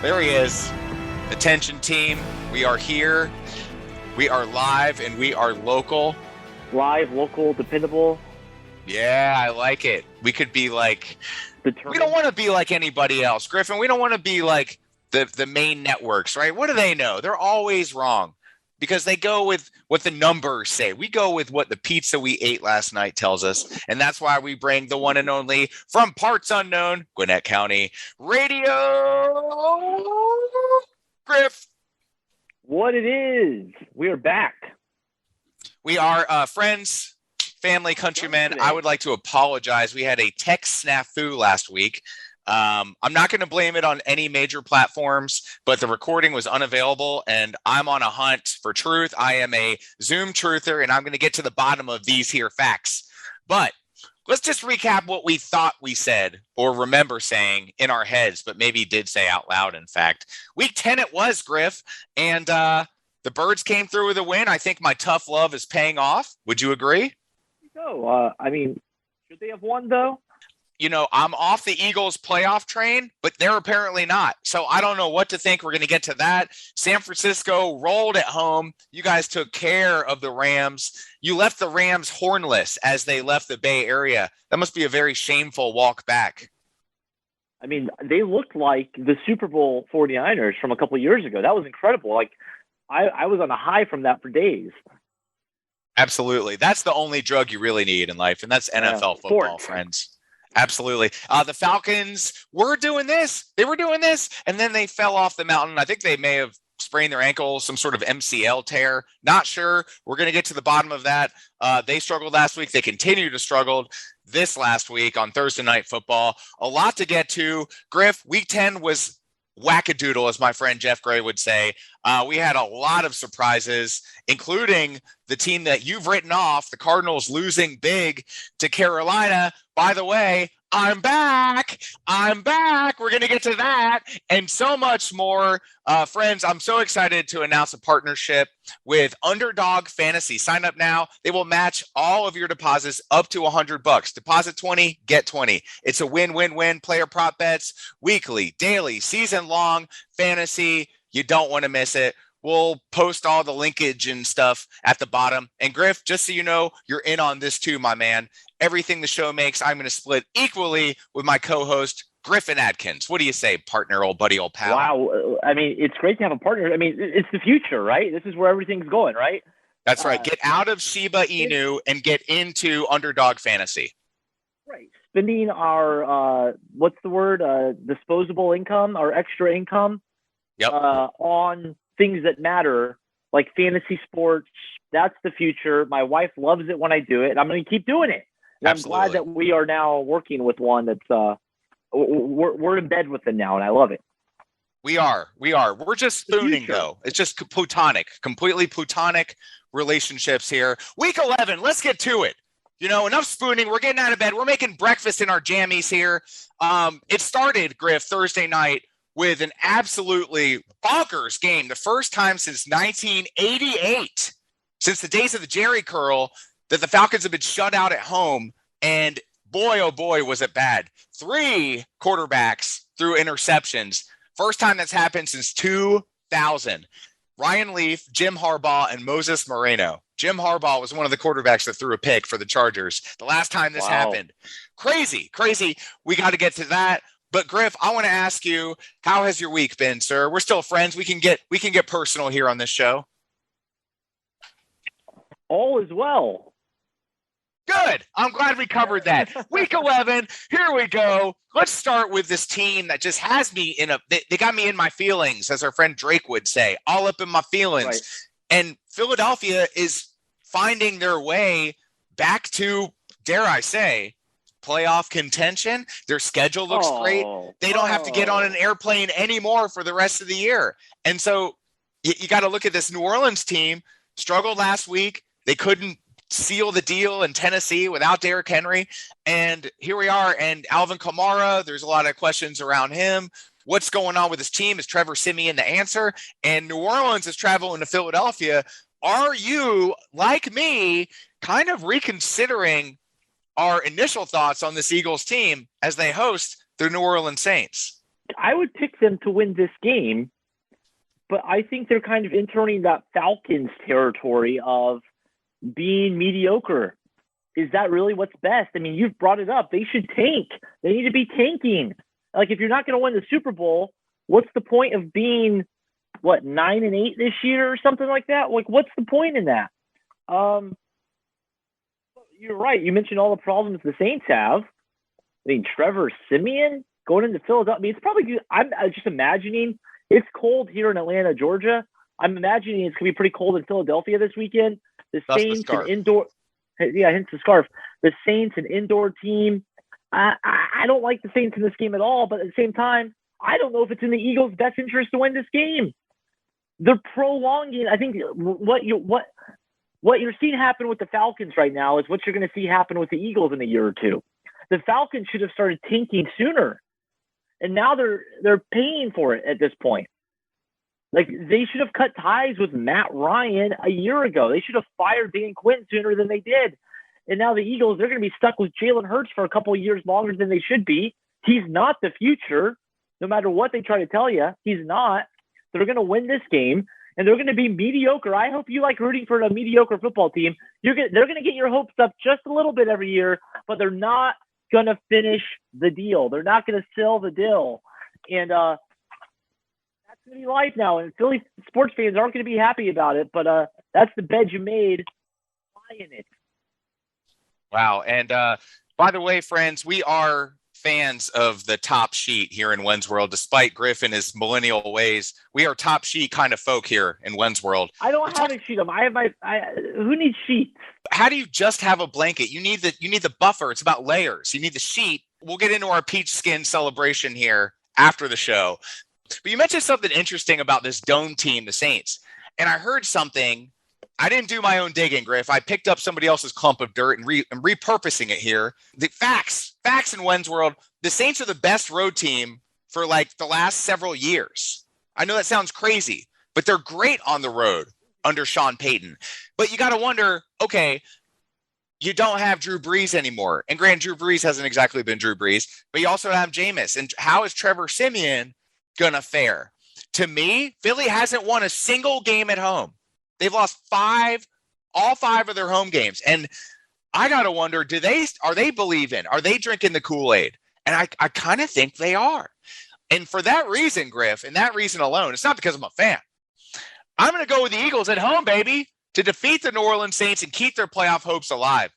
There he is. Attention team, we are here. We are live and we are local. Live, local, dependable. Yeah, I like it. We could be like, Determined. we don't want to be like anybody else, Griffin. We don't want to be like the main networks, right? What do they know? They're always wrong because they go with what the numbers say. We go with what the pizza we ate last night tells us. And that's why we bring the one and only from parts unknown, Gwinnett County Radio, Griff. What it is. We are back. We are friends, family, countrymen. I would like to apologize. We had a tech snafu last week. I'm not going to blame it on any major platforms, but the recording was unavailable, and I'm on a hunt for truth. I am a Zoom truther, and I'm going to get to the bottom of these here facts. But let's just recap what we thought we said or remember saying in our heads, but maybe did say out loud, in fact. Week 10 it was, Griff, and the Birds came through with a win. I think my tough love is paying off. Would you agree? No, should they have won, though? You know, I'm off the Eagles playoff train, but they're apparently not. So I don't know what to think. We're going to get to that. San Francisco rolled at home. You guys took care of the Rams. You left the Rams hornless as they left the Bay Area. That must be a very shameful walk back. I mean, they looked like the Super Bowl 49ers from a couple of years ago. That was incredible. Like, I was on a high from that for days. Absolutely. That's the only drug you really need in life, and that's NFL football, friends. Absolutely. The Falcons were doing this. They were doing this, and then they fell off the mountain. I think they may have sprained their ankle, some sort of MCL tear. Not sure. We're going to get to the bottom of that. They struggled last week. They continue to struggle this last week on Thursday Night Football. A lot to get to. Griff, Week 10 was wackadoodle, as my friend Jeff Gray would say. We had a lot of surprises, including the team that you've written off, the Cardinals losing big to Carolina. By the way, I'm back. We're going to get to that and so much more. Friends, I'm so excited to announce a partnership with Underdog Fantasy. Sign up now. They will match all of your deposits up to $100. Deposit 20, get 20. It's a win-win-win. Player prop bets, weekly, daily, season-long fantasy. You don't want to miss it. We'll post all the linkage and stuff at the bottom. And Griff, just so you know, you're in on this too, my man. Everything the show makes, I'm going to split equally with my co-host, Griffin Adkins. What do you say, partner, old buddy, old pal? Wow. I mean, it's great to have a partner. I mean, it's the future, right? This is where everything's going, right? That's right. Get out of Shiba Inu and get into Underdog Fantasy. Right. Spending our, what's the word? Disposable income, our extra income. Yep. On things that matter, like fantasy sports. That's the future. My wife loves it when I do it, and I'm going to keep doing it. And I'm glad that we are now working with one that's we're in bed with them now, and I love it. We are. We're just spooning, though. It's just completely platonic relationships here. Week 11, let's get to it. You know, enough spooning. We're getting out of bed. We're making breakfast in our jammies here. It started, Griff, Thursday night with an absolutely bonkers game. The first time since 1988, since the days of the Jerry Curl, that the Falcons have been shut out at home. And boy, oh boy, was it bad. 3 quarterbacks threw interceptions. First time that's happened since 2000. Ryan Leaf, Jim Harbaugh, and Moses Moreno. Jim Harbaugh was one of the quarterbacks that threw a pick for the Chargers the last time this happened. Crazy. We got to get to that. But Griff, I want to ask you, how has your week been, sir? We're still friends. We can get personal here on this show. All is well. Good. I'm glad we covered that. Week 11, here we go. Let's start with this team that just has me they got me in my feelings, as our friend Drake would say, all up in my feelings. Right. And Philadelphia is finding their way back to, dare I say, playoff contention. Their schedule looks great. They don't have to get on an airplane anymore for the rest of the year. And so you got to look at this New Orleans team. Struggled last week. They couldn't seal the deal in Tennessee without Derrick Henry. And here we are. And Alvin Kamara, there's a lot of questions around him. What's going on with his team? Is Trevor Siemian the answer? And New Orleans is traveling to Philadelphia. Are you, like me, kind of reconsidering our initial thoughts on this Eagles team as they host the New Orleans Saints? I would pick them to win this game, but I think they're kind of entering that Falcons territory of being mediocre. Is that really what's best? I mean, you've brought it up. They should tank. They need to be tanking. Like, if you're not going to win the Super Bowl, what's the point of being, 9-8 this year or something like that? Like, what's the point in that? You're right. You mentioned all the problems the Saints have. I mean, Trevor Siemian going into Philadelphia. I mean, it's probably good. I'm just imagining it's cold here in Atlanta, Georgia. I'm imagining it's going to be pretty cold in Philadelphia this weekend. The Saints, an indoor. Yeah, hence the scarf. The Saints, an indoor team. I don't like the Saints in this game at all, but at the same time, I don't know if it's in the Eagles' best interest to win this game. They're prolonging. I think what you're seeing happen with the Falcons right now is what you're going to see happen with the Eagles in a year or two. The Falcons should have started tanking sooner, and now they're paying for it at this point. Like, they should have cut ties with Matt Ryan a year ago. They should have fired Dan Quinn sooner than they did. And now the Eagles, they're going to be stuck with Jalen Hurts for a couple of years longer than they should be. He's not the future, no matter what they try to tell you. He's not. They're going to win this game, and they're going to be mediocre. I hope you like rooting for a mediocre football team. They're going to get your hopes up just a little bit every year, but they're not going to finish the deal. They're not going to sell the deal. And that's going to be life now. And Philly sports fans aren't going to be happy about it, but that's the bed you made. Buying it. Wow. And by the way, friends, we are fans of the top sheet here in Wenz World. Despite Griff and his millennial ways, we are top sheet kind of folk here in Wenz World. I don't have a sheet. I have who needs sheets? How do you just have a blanket? You need the buffer. It's about layers. You need the sheet. We'll get into our peach skin celebration here after the show. But you mentioned something interesting about this dome team, the Saints. And I heard something. I didn't do my own digging, Griff. I picked up somebody else's clump of dirt and I'm repurposing it here. The facts in Wenz World. The Saints are the best road team for like the last several years. I know that sounds crazy, but they're great on the road under Sean Payton. But you got to wonder, okay, you don't have Drew Brees anymore. And granted, Drew Brees hasn't exactly been Drew Brees, but you also have Jameis. And how is Trevor Siemian going to fare? To me, Philly hasn't won a single game at home. They've lost all five of their home games. And I got to wonder, are they believing? Are they drinking the Kool-Aid? And I kind of think they are. And for that reason, Griff, and that reason alone, it's not because I'm a fan. I'm going to go with the Eagles at home, baby, to defeat the New Orleans Saints and keep their playoff hopes alive.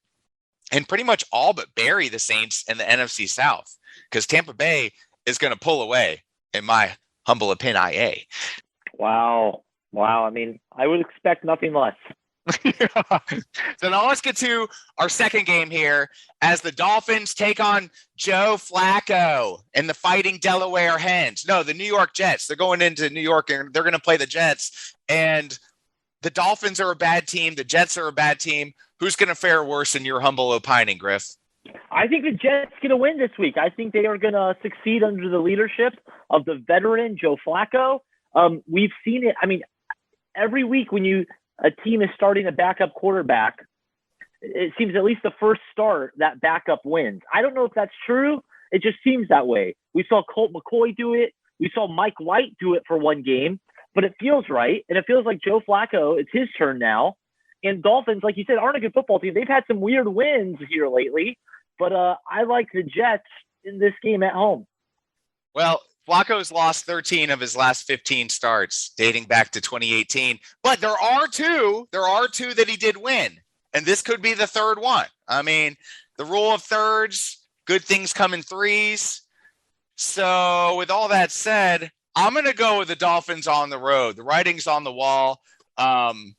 And pretty much all but bury the Saints in the NFC South, because Tampa Bay is going to pull away, in my humble opinion. Wow. I mean, I would expect nothing less. So now let's get to our second game here as the Dolphins take on Joe Flacco and the Fighting Delaware Hens. No, the New York Jets. They're going into New York and they're going to play the Jets. And the Dolphins are a bad team. The Jets are a bad team. Who's going to fare worse in your humble opining, Griff? I think the Jets are going to win this week. I think they are going to succeed under the leadership of the veteran Joe Flacco. We've seen it. I mean, every week when a team is starting a backup quarterback, it seems at least the first start, that backup wins. I don't know if that's true. It just seems that way. We saw Colt McCoy do it. We saw Mike White do it for one game, but it feels right. And it feels like Joe Flacco, it's his turn now. And Dolphins, like you said, aren't a good football team. They've had some weird wins here lately, but I like the Jets in this game at home. Well, Flacco's lost 13 of his last 15 starts dating back to 2018, but there are two that he did win. And this could be the third one. I mean, the rule of thirds, good things come in threes. So with all that said, I'm going to go with the Dolphins on the road. The writing's on the wall. I'm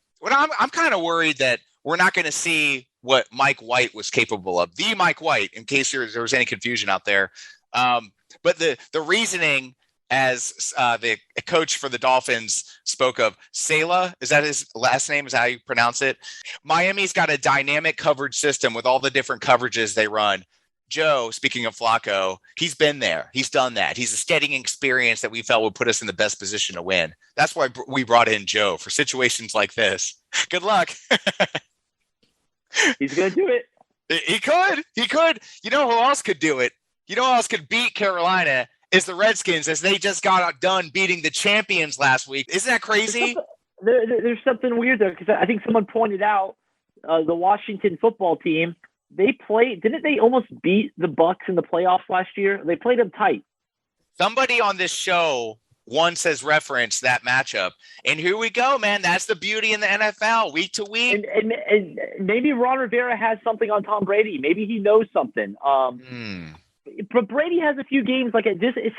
kind of worried that we're not going to see what Mike White was capable of. The Mike White, in case there was any confusion out there. But the reasoning, as the coach for the Dolphins spoke of, Saleh, is that his last name? Is that how you pronounce it? Miami's got a dynamic coverage system with all the different coverages they run. Joe, speaking of Flacco, he's been there. He's done that. He's a steadying experience that we felt would put us in the best position to win. That's why we brought in Joe for situations like this. Good luck. He's going to do it. He could. You know who else could do it? You know who else could beat Carolina is the Redskins, as they just got done beating the champions last week. Isn't that crazy? There's something weird there, because I think someone pointed out the Washington football team, didn't they almost beat the Bucs in the playoffs last year? They played them tight. Somebody on this show once has referenced that matchup. And here we go, man. That's the beauty in the NFL, week to week. And maybe Ron Rivera has something on Tom Brady. Maybe he knows something. But Brady has a few games like this. It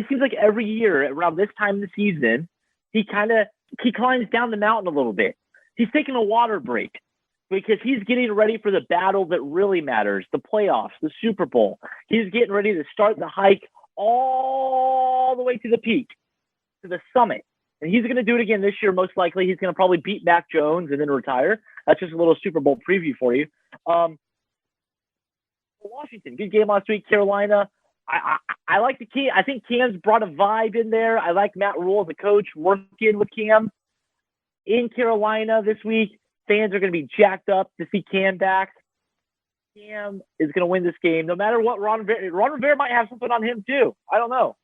seems like every year around this time of the season, he climbs down the mountain a little bit. He's taking a water break because he's getting ready for the battle that really matters, the playoffs, the Super Bowl. He's getting ready to start the hike all the way to the peak, to the summit. And he's going to do it again this year, most likely. He's going to probably beat Mac Jones and then retire. That's just a little Super Bowl preview for you. Washington, good game last week. Carolina, I like the Cam. I think Cam's brought a vibe in there. I like Matt Rule as a coach working with Cam. In Carolina this week, fans are going to be jacked up to see Cam back. Cam is going to win this game, no matter what. Ron Rivera might have something on him too. I don't know.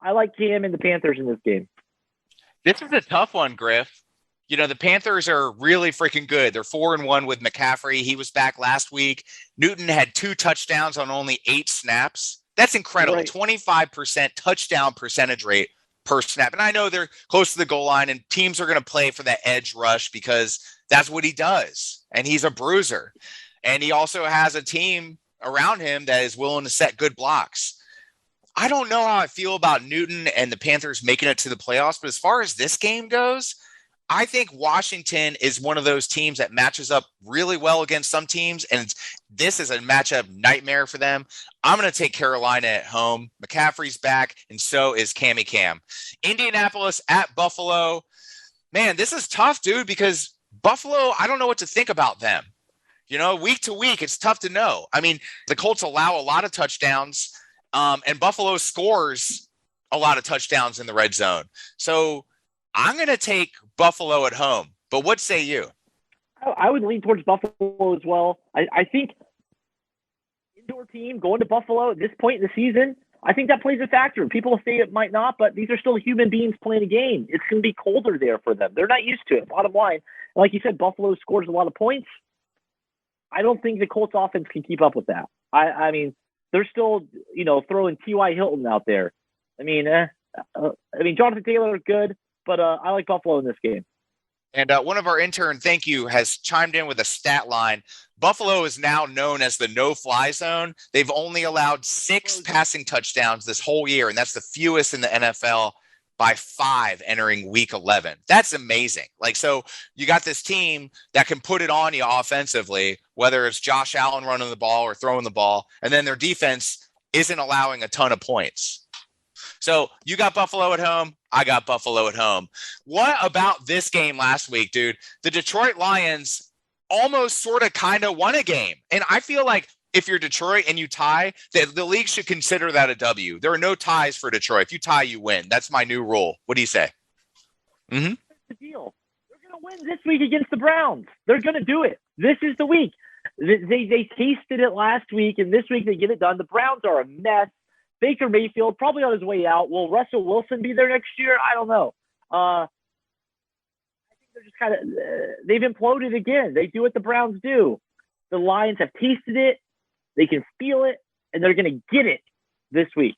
I like Cam and the Panthers in this game. This is a tough one, Griff. You know, the Panthers are really freaking good. They're 4-1 with McCaffrey. He was back last week. Newton had 2 touchdowns on only 8 snaps. That's incredible. Right. 25% touchdown percentage rate per snap. And I know they're close to the goal line, and teams are going to play for that edge rush because that's what he does. And he's a bruiser. And he also has a team around him that is willing to set good blocks. I don't know how I feel about Newton and the Panthers making it to the playoffs, but as far as this game goes, I think Washington is one of those teams that matches up really well against some teams, and this is a matchup nightmare for them. I'm going to take Carolina at home. McCaffrey's back, and so is Cammy Cam. Indianapolis at Buffalo. Man, this is tough, dude, because Buffalo, I don't know what to think about them. You know, week to week, it's tough to know. I mean, the Colts allow a lot of touchdowns, and Buffalo scores a lot of touchdowns in the red zone. So I'm going to take Buffalo at home, but what say you? I would lean towards Buffalo as well. I think indoor team going to Buffalo at this point in the season, I think that plays a factor. People say it might not, but these are still human beings playing a game. It's going to be colder there for them. They're not used to it, bottom line. Like you said, Buffalo scores a lot of points. I don't think the Colts offense can keep up with that. I mean, they're still, throwing T.Y. Hilton out there. I mean, Jonathan Taylor, good. But I like Buffalo in this game. And one of our intern, thank you, has chimed in with a stat line. Buffalo is now known as the no-fly zone. They've only allowed 6 passing touchdowns this whole year, and that's the fewest in the NFL by 5 entering week 11. That's amazing. So you got this team that can put it on you offensively, whether it's Josh Allen running the ball or throwing the ball, and then their defense isn't allowing a ton of points. So you got Buffalo at home. I got Buffalo at home. What about this game last week, dude? The Detroit Lions almost sort of kind of won a game. And I feel like if you're Detroit and you tie, the league should consider that a W. There are no ties for Detroit. If you tie, you win. That's my new rule. What do you say? Mm-hmm. That's the deal. They're going to win this week against the Browns. They're going to do it. This is the week. They tasted it last week, and this week they get it done. The Browns are a mess. Baker Mayfield probably on his way out. Will Russell Wilson be there next year? I don't know. I think they're just kind of they've imploded again. They do what the Browns do. The Lions have tasted it. They can feel it, and they're going to get it this week.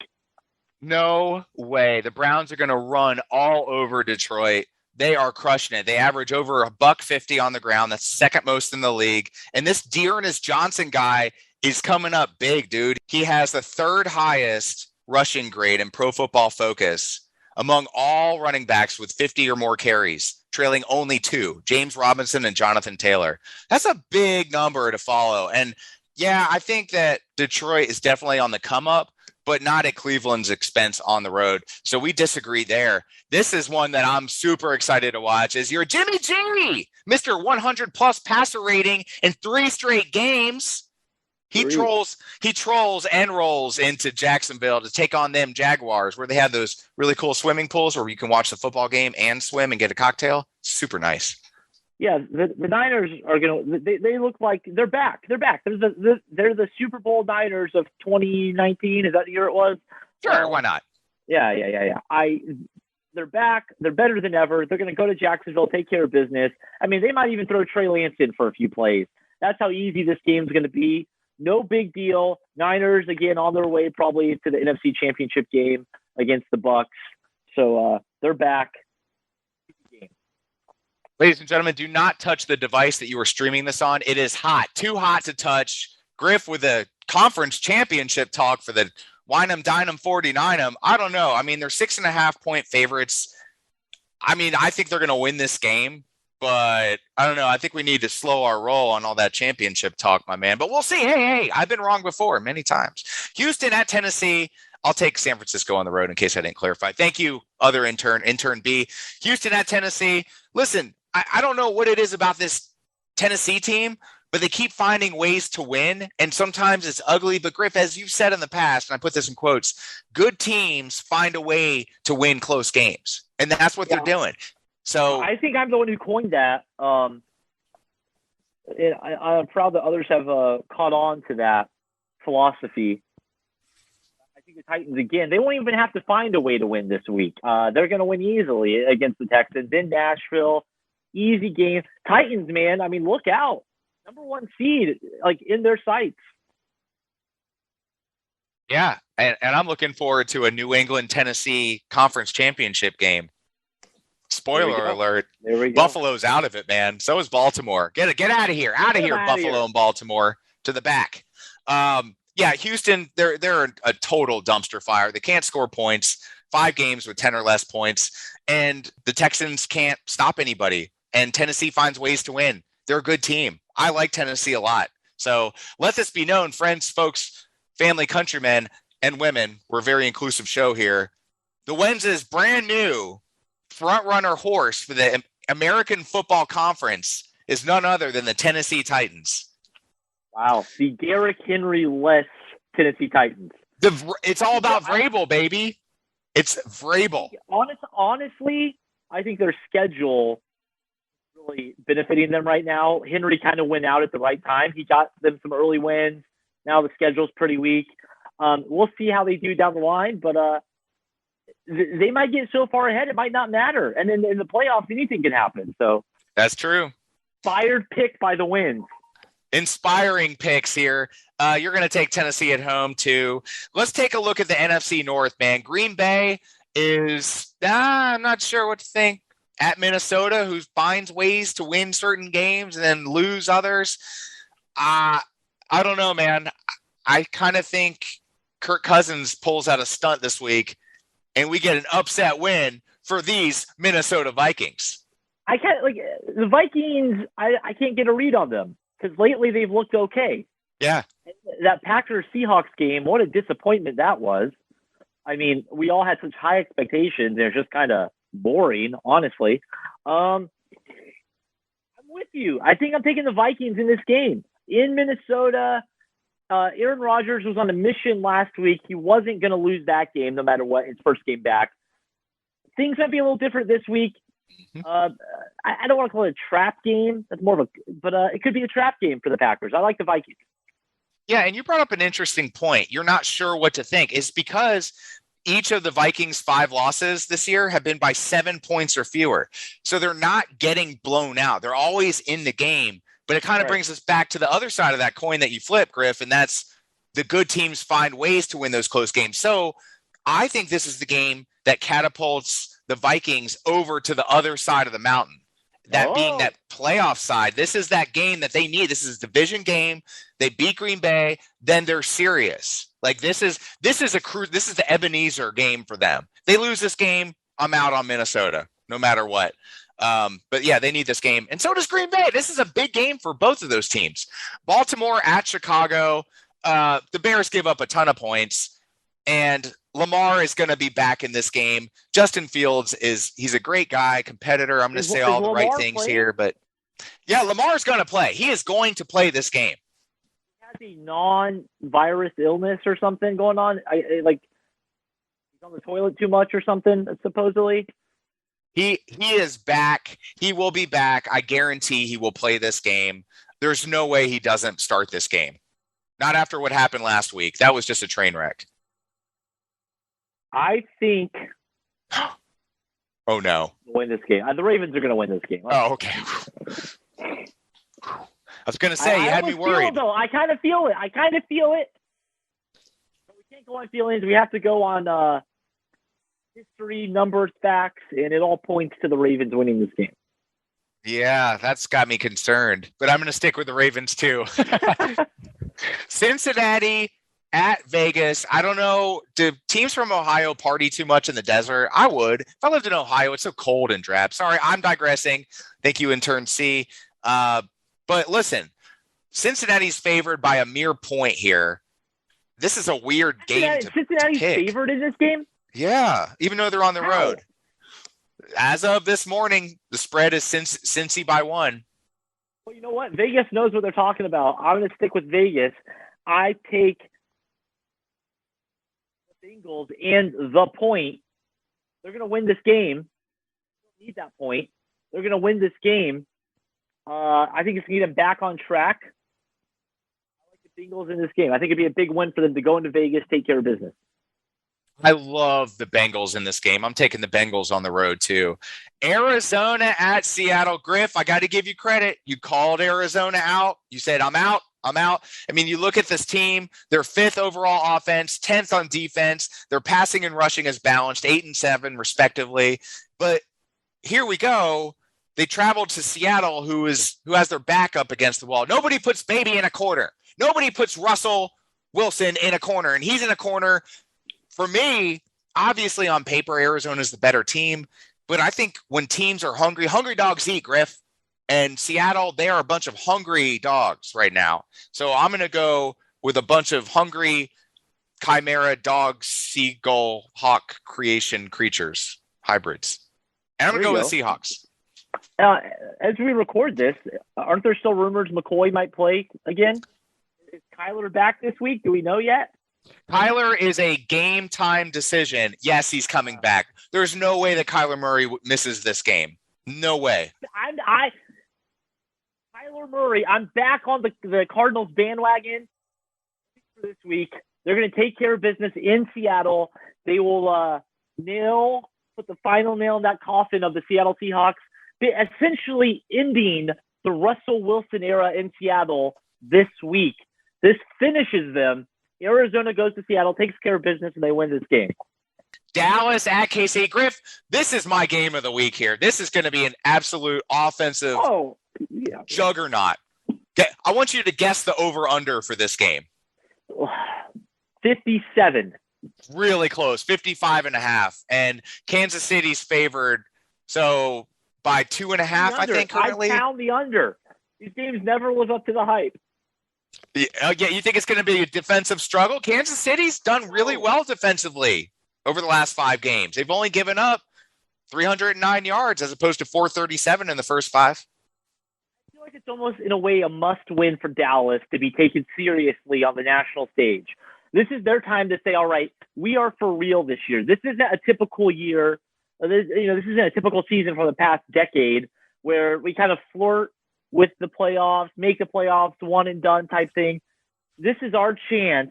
No way. The Browns are going to run all over Detroit. They are crushing it. They average over $150 on the ground. That's second most in the league. And this Dearness Johnson guy is coming up big, dude. He has the 3rd highest rushing grade in Pro Football Focus among all running backs with 50 or more carries, trailing only 2, James Robinson and Jonathan Taylor. That's a big number to follow. And yeah, I think that Detroit is definitely on the come up, but not at Cleveland's expense on the road. So we disagree there. This is one that I'm super excited to watch is your Jimmy G, Mr. 100+ passer rating in 3 straight games. He trolls and rolls into Jacksonville to take on them Jaguars, where they have those really cool swimming pools where you can watch the football game and swim and get a cocktail. Super nice. Yeah, the Niners are going to – they look like they're back. They're back. They're the Super Bowl Niners of 2019. Is that the year it was? Sure, why not? Yeah. They're back. They're better than ever. They're going to go to Jacksonville, take care of business. I mean, they might even throw Trey Lance in for a few plays. That's how easy this game's going to be. No big deal. Niners, again, on their way probably to the NFC Championship game against the Bucks. So they're back. Ladies and gentlemen, do not touch the device that you are streaming this on. It is hot. Too hot to touch. Griff with a conference championship talk for the Wine 'em, dine 'em, 49 'em. I don't know. I mean, they're 6.5-point favorites. I mean, I think they're going to win this game. But I don't know. I think we need to slow our roll on all that championship talk, my man. But we'll see. Hey, I've been wrong before many times. Houston at Tennessee. I'll take San Francisco on the road in case I didn't clarify. Thank you, other intern B. Houston at Tennessee. Listen, I don't know what it is about this Tennessee team, but they keep finding ways to win. And sometimes it's ugly. But Griff, as you've said in the past, and I put this in quotes, good teams find a way to win close games. And that's what they're doing. So I think I'm the one who coined that. I'm proud that others have caught on to that philosophy. I think the Titans, again, they won't even have to find a way to win this week. They're going to win easily against the Texans in Nashville. Easy game. Titans, man, I mean, look out. Number 1 seed, like in their sights. Yeah, and I'm looking forward to a New England-Tennessee conference championship game. Spoiler alert. There we go. Buffalo's out of it, man. So is Baltimore. Get out of here. Out of here, Buffalo and Baltimore. To the back. Yeah, Houston, they're a total dumpster fire. They can't score points. 5 games with 10 or less points. And the Texans can't stop anybody. And Tennessee finds ways to win. They're a good team. I like Tennessee a lot. So let this be known, friends, folks, family, countrymen, and women. We're a very inclusive show here. The Wenz's brand new front-runner horse for the American Football Conference is none other than the Tennessee Titans. Wow. The Derrick Henry-less Tennessee Titans. It's all about Vrabel, baby. It's Vrabel. Honestly, I think their schedule is really benefiting them right now. Henry kind of went out at the right time. He got them some early wins. Now the schedule's pretty weak. We'll see how they do down the line, but they might get so far ahead it might not matter. And then in the playoffs, anything can happen. So that's true. Fired pick by the Wenz. Inspiring picks here. You're going to take Tennessee at home too. Let's take a look at the NFC North, man. Green Bay is, I'm not sure what to think. At Minnesota, who finds ways to win certain games and then lose others. I don't know, man. I kind of think Kirk Cousins pulls out a stunt this week and we get an upset win for these Minnesota Vikings. I can't, like, the Vikings, I can't get a read on them because lately they've looked okay. Yeah. That Packers-Seahawks game, what a disappointment that was. I mean, we all had such high expectations. They're just kind of boring, honestly. I'm with you. I think I'm taking the Vikings in this game. In Minnesota, Aaron Rodgers was on a mission last week. He wasn't going to lose that game no matter what, his first game back. Things might be a little different this week. I don't want to call it a trap game. That's more of but it could be a trap game for the Packers. I like the Vikings. Yeah, and you brought up an interesting point. You're not sure what to think. It's because each of the Vikings' 5 losses this year have been by 7 points or fewer. So they're not getting blown out. They're always in the game. But it kind of brings us back to the other side of that coin that you flip, Griff, and that's the good teams find ways to win those close games. So I think this is the game that catapults the Vikings over to the other side of the mountain. That being that playoff side. This is that game that they need. This is a division game. They beat Green Bay, then they're serious. Like this is the Ebenezer game for them. They lose this game, I'm out on Minnesota, no matter what. But yeah, they need this game. And so does Green Bay. This is a big game for both of those teams. Baltimore at Chicago. The Bears give up a ton of points. And Lamar is going to be back in this game. Justin Fields he's a great guy, competitor. I'm going to say all the right things here, but yeah, Lamar's going to play. He is going to play this game. He has a non-virus illness or something going on. Like he's on the toilet too much or something, supposedly. He is back. He will be back. I guarantee he will play this game. There's no way he doesn't start this game. Not after what happened last week. That was just a train wreck. I think. Oh no! Win this game. The Ravens are going to win this game. Oh, okay. I was going to say you had me worried. Though I kind of feel it. But we can't go on feelings. We have to go on history, numbers, facts, and it all points to the Ravens winning this game. Yeah, that's got me concerned. But I'm going to stick with the Ravens too. Cincinnati at Vegas. I don't know. Do teams from Ohio party too much in the desert? I would. If I lived in Ohio, it's so cold and drab. Sorry, I'm digressing. Thank you, intern C. But listen, Cincinnati's favored by a mere point here. This is a weird game. Cincinnati's favored in this game? Yeah, even though they're on the road. As of this morning, the spread is Cincy by 1. Well, you know what? Vegas knows what they're talking about. I'm going to stick with Vegas. I take the Bengals and the point. They're going to win this game. They don't need that point. They're going to win this game. I think it's going to get them back on track. I like the Bengals in this game. I think it'd be a big win for them to go into Vegas, take care of business. I love the Bengals in this game. I'm taking the Bengals on the road too. Arizona at Seattle. Griff, I got to give you credit. You called Arizona out. You said, I'm out. I mean, you look at this team, they're 5th overall offense, 10th on defense. Their passing and rushing is balanced, 8 and 7 respectively. But here we go. They traveled to Seattle, who has their back up against the wall. Nobody puts Baby in a corner. Nobody puts Russell Wilson in a corner, and he's in a corner. For me, obviously on paper, Arizona's the better team. But I think when teams are hungry dogs eat, Griff. And Seattle, they are a bunch of hungry dogs right now. So I'm going to go with a bunch of hungry chimera, dog, seagull, hawk creatures, hybrids. And I'm going to go with the Seahawks. As we record this, aren't there still rumors McCoy might play again? Is Kyler back this week? Do we know yet? Kyler is a game time decision. Yes, he's coming back. There's no way that Kyler Murray misses this game. No way. Kyler Murray, I'm back on the Cardinals bandwagon for this week. They're going to take care of business in Seattle. They will put the final nail in that coffin of the Seattle Seahawks, essentially ending the Russell Wilson era in Seattle this week. This finishes them. Arizona goes to Seattle, takes care of business, and they win this game. Dallas at KC. Griff, this is my game of the week here. This is going to be an absolute offensive juggernaut. I want you to guess the over-under for this game. 57. Really close, 55.5. And Kansas City's favored, so by 2.5, I think, currently. I pound the under. These games never live up to the hype. Yeah, you think it's going to be a defensive struggle? Kansas City's done really well defensively over the last 5 games. They've only given up 309 yards as opposed to 437 in the first 5. I feel like it's almost, in a way, a must-win for Dallas to be taken seriously on the national stage. This is their time to say, all right, we are for real this year. This isn't a typical year. This isn't a typical season from the past decade where we kind of flirt with the playoffs, make the playoffs one and done type thing. This is our chance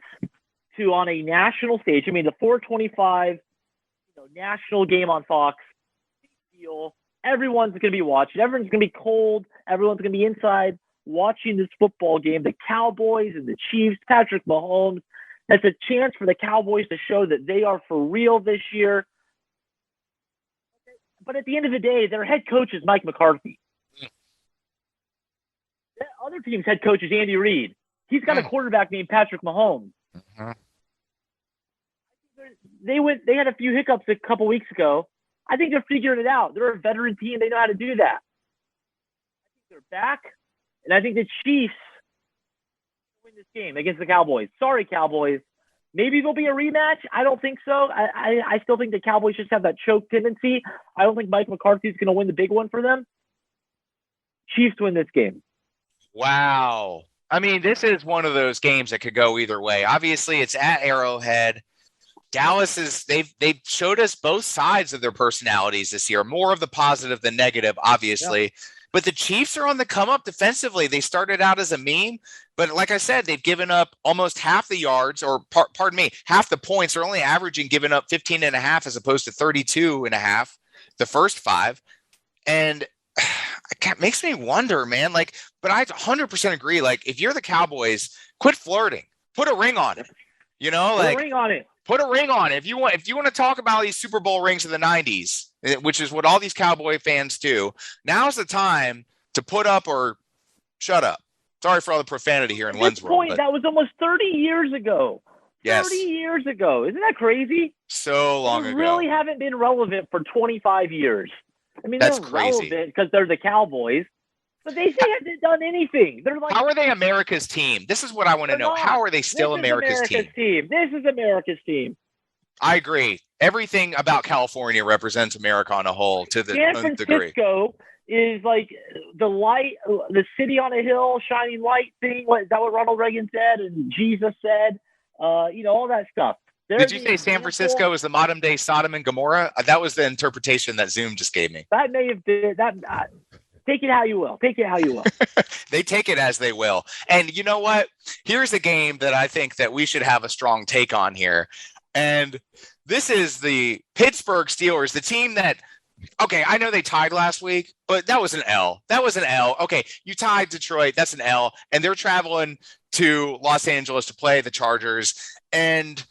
to, on a national stage, I mean, the 425 national game on Fox, deal. Everyone's going to be watching. Everyone's going to be cold. Everyone's going to be inside watching this football game. The Cowboys and the Chiefs, Patrick Mahomes. That's a chance for the Cowboys to show that they are for real this year. But at the end of the day, their head coach is Mike McCarthy. The other team's head coach is Andy Reid. He's got a quarterback named Patrick Mahomes. They had a few hiccups a couple weeks ago. I think they're figuring it out. They're a veteran team. They know how to do that. I think they're back, and I think the Chiefs win this game against the Cowboys. Sorry, Cowboys. Maybe there'll be a rematch. I don't think so. I still think the Cowboys just have that choke tendency. I don't think Mike McCarthy's going to win the big one for them. Chiefs win this game. Wow. I mean, this is one of those games that could go either way. Obviously, it's at Arrowhead. Dallas they've showed us both sides of their personalities this year, more of the positive than negative, obviously. Yeah. But the Chiefs are on the come up defensively. They started out as a meme, But like I said, they've given up almost half the yards, or pardon me, half the points. They're only averaging giving up 15.5 as opposed to 32.5 the first 5. And it makes me wonder, man. Like, but I 100% agree. Like, if you're the Cowboys, quit flirting. Put a ring on it. You know, put a ring on it. Put a ring on it. If you want to talk about these Super Bowl rings of the 90s, which is what all these Cowboy fans do, now's the time to put up or shut up. Sorry for all the profanity here in Wenz World. That was almost 30 years ago. Yes. 30 years ago. Isn't that crazy? So long ago. They really haven't been relevant for 25 years. I mean, that's they're crazy relevant because they're the Cowboys, but they haven't done anything. They're like, how are they America's team? This is what I want to know. How are they still America's team? This is America's team. I agree. Everything about California represents America on a whole to the San degree. Francisco is like the light, the city on a hill, shining light thing. Is that what Ronald Reagan said and Jesus said? All that stuff. Did you say San Francisco is the modern day Sodom and Gomorrah? That was the interpretation that Zoom just gave me. That may have been that. Take it how you will. Take it how you will. They take it as they will. And you know what? Here's a game that I think that we should have a strong take on here. And this is the Pittsburgh Steelers, the team that, okay, I know they tied last week, but that was an L. That was an L. Okay, you tied Detroit. That's an L. And they're traveling to Los Angeles to play the Chargers. And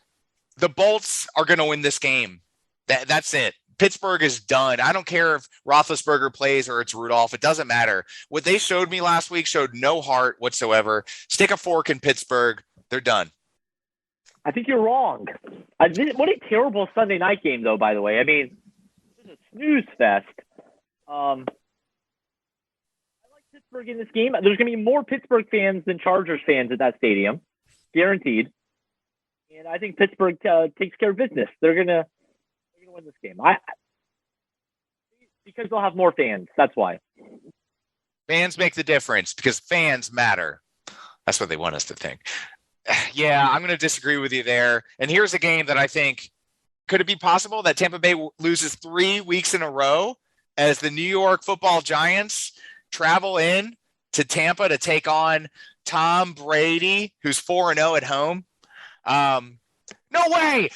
the Bolts are going to win this game. That's it. Pittsburgh is done. I don't care if Roethlisberger plays or it's Rudolph. It doesn't matter. What they showed me last week showed no heart whatsoever. Stick a fork in Pittsburgh. They're done. I think you're wrong. What a terrible Sunday night game, though, by the way. I mean, it's a snooze fest. I like Pittsburgh in this game. There's going to be more Pittsburgh fans than Chargers fans at that stadium. Guaranteed. And I think Pittsburgh takes care of business. They're gonna win this game. Because they'll have more fans. That's why. Fans make the difference because fans matter. That's what they want us to think. Yeah, I'm going to disagree with you there. And here's a game that I think, could it be possible that Tampa Bay loses 3 weeks in a row as the New York Football Giants travel in to Tampa to take on Tom Brady, who's 4-0 at home? No way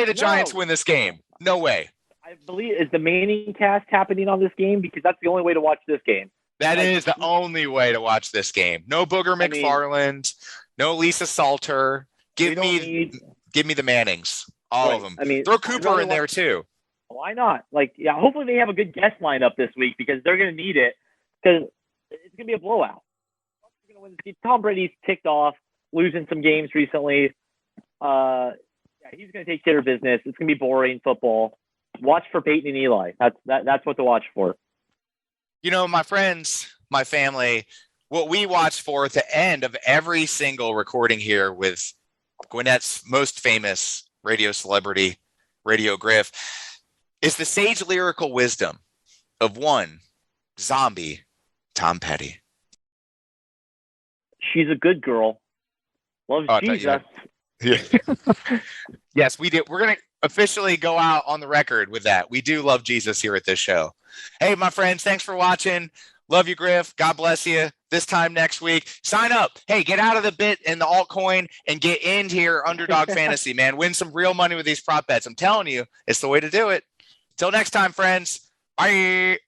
the Giants win this game. No way. I believe, is the Manning cast happening on this game? Because that's the only way to watch this game. That is the only way to watch this game. No Booger McFarland, no Lisa Salter. Give me the Mannings. All of them. I mean, throw Cooper in there too. Why not? Hopefully they have a good guest lineup this week because they're going to need it because it's going to be a blowout. They're going to win this game. Tom Brady's ticked off, losing some games recently. He's going to take care of business. It's going to be boring football. Watch for Peyton and Eli. That's what to watch for. You know, my friends, my family, what we watch for at the end of every single recording here with Gwinnett's most famous radio celebrity, Radio Griff, is the sage lyrical wisdom of one zombie, Tom Petty. She's a good girl. Loves Jesus. Yeah. Yes, we do. We're going to officially go out on the record with that. We do love Jesus here at this show. Hey, my friends, thanks for watching. Love you, Griff. God bless you. This time next week, sign up. Hey, get out of the bit and the altcoin and get in here, Underdog Fantasy, man. Win some real money with these prop bets. I'm telling you, it's the way to do it. Till next time, friends. Bye.